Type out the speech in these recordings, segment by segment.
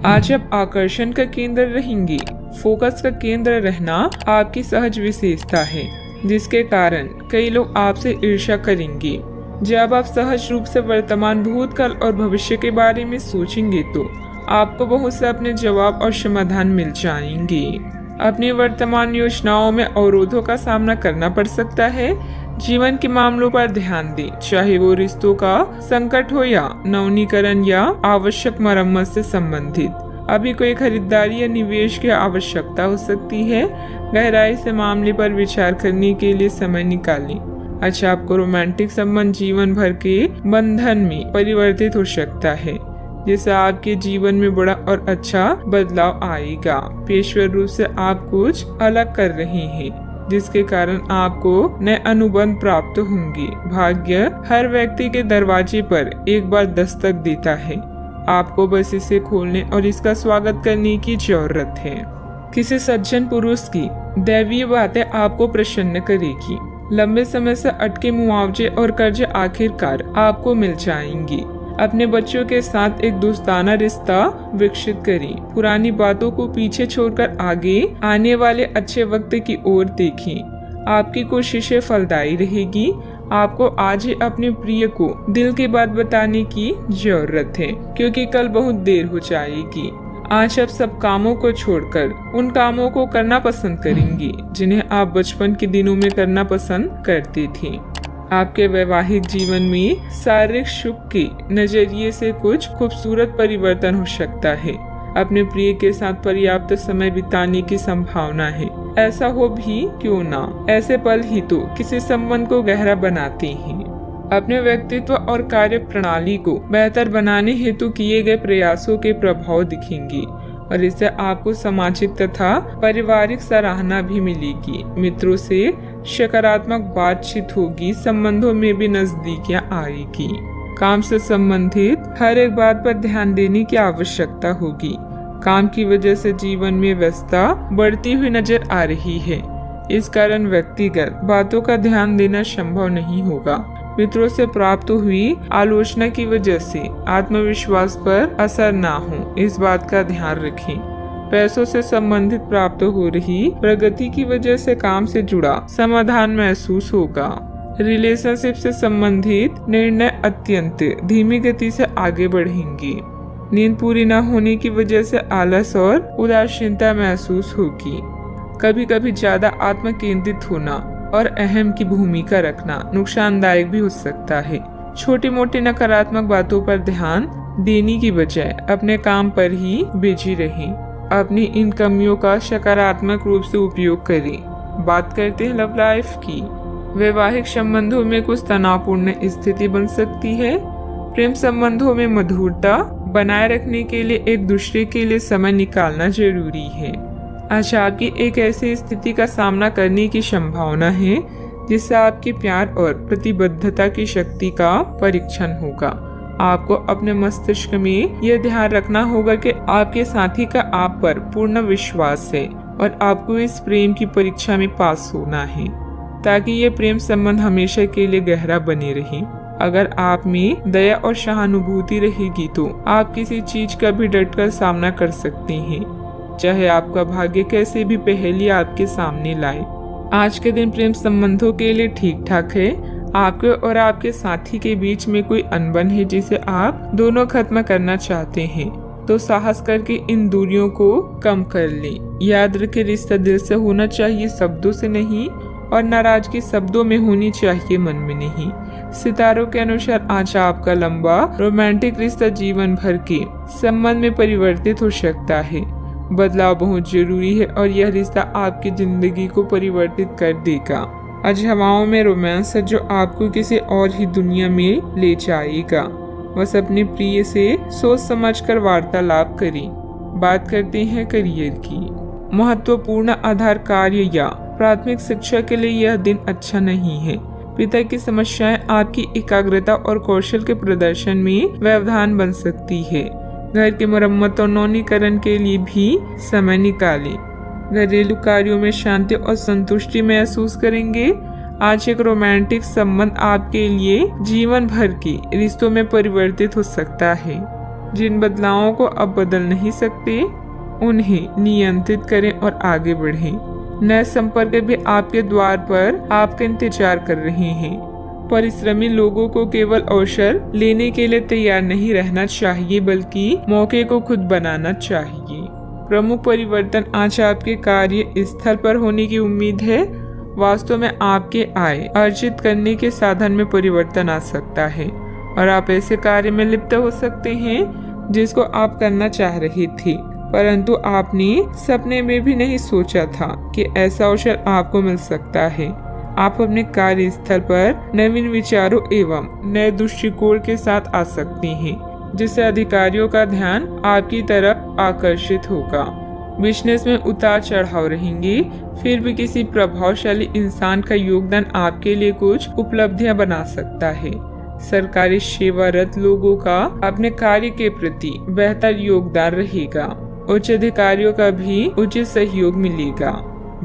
आज आप आकर्षण का केंद्र रहेंगी। फोकस का केंद्र रहना आपकी सहज विशेषता है, जिसके कारण कई लोग आपसे ईर्ष्या करेंगे। जब आप सहज रूप से वर्तमान, भूतकाल और भविष्य के बारे में सोचेंगे तो आपको बहुत से अपने जवाब और समाधान मिल जाएंगे। अपनी वर्तमान योजनाओं में अवरोधों का सामना करना पड़ सकता है। जीवन के मामलों पर ध्यान दें, चाहे वो रिश्तों का संकट हो या नवीनीकरण या आवश्यक मरम्मत से संबंधित। अभी कोई खरीदारी या निवेश की आवश्यकता हो सकती है। गहराई से मामले पर विचार करने के लिए समय निकालें। अच्छा, आपको रोमांटिक संबंध जीवन भर के बंधन में परिवर्तित हो सकता है, जिससे आपके जीवन में बड़ा और अच्छा बदलाव आएगा। पेशेवर रूप से आप कुछ अलग कर रहे हैं, जिसके कारण आपको नए अनुबंध प्राप्त होंगे। भाग्य हर व्यक्ति के दरवाजे पर एक बार दस्तक देता है। आपको बस इसे खोलने और इसका स्वागत करने की जरूरत है। किसी सज्जन पुरुष की दैवीय बातें आपको प्रसन्न करेगी। लंबे समय से अटके मुआवजे और कर्ज आखिरकार आपको मिल जाएंगे। अपने बच्चों के साथ एक दोस्ताना रिश्ता विकसित करें। पुरानी बातों को पीछे छोड़कर आगे आने वाले अच्छे वक्त की ओर देखें। आपकी कोशिशें फलदायी रहेगी। आपको आज ही अपने प्रिय को दिल की बात बताने की जरूरत है, क्योंकि कल बहुत देर हो जाएगी। आज आप सब कामों को छोड़कर उन कामों को करना पसंद करेंगी जिन्हें आप बचपन के दिनों में करना पसंद करते थे। आपके वैवाहिक जीवन में शारीरिक सुख के नजरिए से कुछ खूबसूरत परिवर्तन हो सकता है। अपने प्रिय के साथ पर्याप्त समय बिताने की संभावना है। ऐसा हो भी क्यों ना, ऐसे पल ही तो किसी संबंध को गहरा बनाते हैं। अपने व्यक्तित्व और कार्य प्रणाली को बेहतर बनाने हेतु किए गए प्रयासों के प्रभाव दिखेंगे और इससे आपको सामाजिक तथा पारिवारिक सराहना भी मिलेगी। मित्रों से सकारात्मक बातचीत होगी। संबंधों में भी नजदीकियां आएगी। काम से संबंधित हर एक बात पर ध्यान देने की आवश्यकता होगी। काम की वजह से जीवन में व्यस्तता बढ़ती हुई नजर आ रही है। इस कारण व्यक्तिगत बातों का ध्यान देना संभव नहीं होगा। मित्रों से प्राप्त हुई आलोचना की वजह से आत्मविश्वास पर असर ना हो, इस बात का ध्यान रखें। पैसों से संबंधित प्राप्त हो रही प्रगति की वजह से काम से जुड़ा समाधान महसूस होगा। रिलेशनशिप से संबंधित निर्णय अत्यंत धीमी गति से आगे बढ़ेंगे। नींद पूरी न होने की वजह से आलस और उदासीनता महसूस होगी। कभी कभी ज्यादा आत्म केंद्रित होना और अहम की भूमिका रखना नुकसानदायक भी हो सकता है। छोटी मोटी नकारात्मक बातों पर ध्यान देने की बजाय अपने काम पर ही बिजी रहें। अपनी इन कमियों का सकारात्मक रूप से उपयोग करें। बात करते हैं लव लाइफ की। वैवाहिक संबंधों में कुछ तनावपूर्ण स्थिति बन सकती है। प्रेम संबंधों में मधुरता बनाए रखने के लिए एक दूसरे के लिए समय निकालना जरूरी है। आज आपकी एक ऐसी स्थिति का सामना करने की संभावना है जिससे आपके प्यार और प्रतिबद्धता की शक्ति का परीक्षण होगा। आपको अपने मस्तिष्क में यह ध्यान रखना होगा कि आपके साथी का आप पर पूर्ण विश्वास है और आपको इस प्रेम की परीक्षा में पास होना है ताकि ये प्रेम संबंध हमेशा के लिए गहरा बने रहे। अगर आप में दया और सहानुभूति रहेगी तो आप किसी चीज का भी डटकर सामना कर सकते हैं, चाहे आपका भाग्य कैसे भी पहेली आपके सामने लाए। आज के दिन प्रेम संबंधों के लिए ठीक ठाक है। आपके और आपके साथी के बीच में कोई अनबन है जिसे आप दोनों खत्म करना चाहते हैं, तो साहस करके इन दूरियों को कम कर लें। याद रखें, रिश्ता दिल से होना चाहिए, शब्दों से नहीं, और नाराजगी शब्दों में होनी चाहिए, मन में नहीं। सितारों के अनुसार आज आपका लंबा रोमांटिक रिश्ता जीवन भर के संबंध में परिवर्तित हो सकता है। बदलाव बहुत जरूरी है और यह रिश्ता आपकी जिंदगी को परिवर्तित कर देगा। आज हवाओं में रोमांस है जो आपको किसी और ही दुनिया में ले जाएगा। बस अपने प्रिय से सोच समझकर वार्तालाप करें। बात करते हैं करियर की। महत्वपूर्ण आधार कार्य या प्राथमिक शिक्षा के लिए यह दिन अच्छा नहीं है। पिता की समस्याएं आपकी एकाग्रता और कौशल के प्रदर्शन में व्यवधान बन सकती है। घर की मरम्मत और नवीनीकरण के लिए भी समय निकालें। घरेलू कार्यों में शांति और संतुष्टि महसूस करेंगे। आज एक रोमांटिक संबंध आपके लिए जीवन भर के रिश्तों में परिवर्तित हो सकता है। जिन बदलावों को अब बदल नहीं सकते उन्हें नियंत्रित करें और आगे बढ़ें। नए संपर्क भी आपके द्वार पर आपका इंतजार कर रहे हैं। परिश्रमी लोगों को केवल अवसर लेने के लिए तैयार नहीं रहना चाहिए, बल्कि मौके को खुद बनाना चाहिए। प्रमुख परिवर्तन आज आपके कार्य स्थल पर होने की उम्मीद है। वास्तव में आपके आय अर्जित करने के साधन में परिवर्तन आ सकता है और आप ऐसे कार्य में लिप्त हो सकते हैं जिसको आप करना चाह रहे थे, परंतु आपने सपने में भी नहीं सोचा था कि ऐसा अवसर आपको मिल सकता है। आप अपने कार्य स्थल पर नवीन विचारों एवं नए दृष्टिकोण के साथ आ सकते हैं, जिससे अधिकारियों का ध्यान आपकी तरफ आकर्षित होगा। बिजनेस में उतार चढ़ाव रहेंगे, फिर भी किसी प्रभावशाली इंसान का योगदान आपके लिए कुछ उपलब्धियां बना सकता है। सरकारी सेवारत लोगों का अपने कार्य के प्रति बेहतर योगदान रहेगा। उच्च अधिकारियों का भी उचित सहयोग मिलेगा।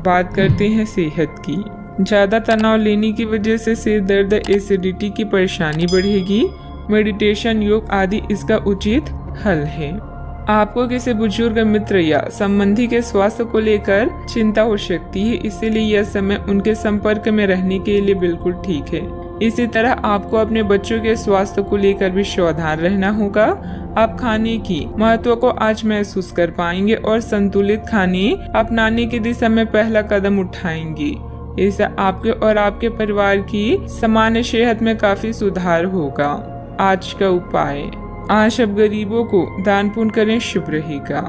बात करते हैं सेहत की। ज्यादा तनाव लेने की वजह से सिर दर्द, एसिडिटी की परेशानी बढ़ेगी। मेडिटेशन, योग आदि इसका उचित हल है। आपको किसी बुजुर्ग मित्र या संबंधी के स्वास्थ्य को लेकर चिंता हो सकती है, इसीलिए यह समय उनके संपर्क में रहने के लिए बिल्कुल ठीक है। इसी तरह आपको अपने बच्चों के स्वास्थ्य को लेकर भी सावधान रहना होगा। आप खाने की महत्व को आज महसूस कर पाएंगे और संतुलित खाने अपनाने की दिशा में पहला कदम उठाएंगे। इससे आपके और आपके परिवार की सामान्य सेहत में काफी सुधार होगा। आज का उपाय, आज अब गरीबों को दान पुण्य करें, शुभ रहेगा।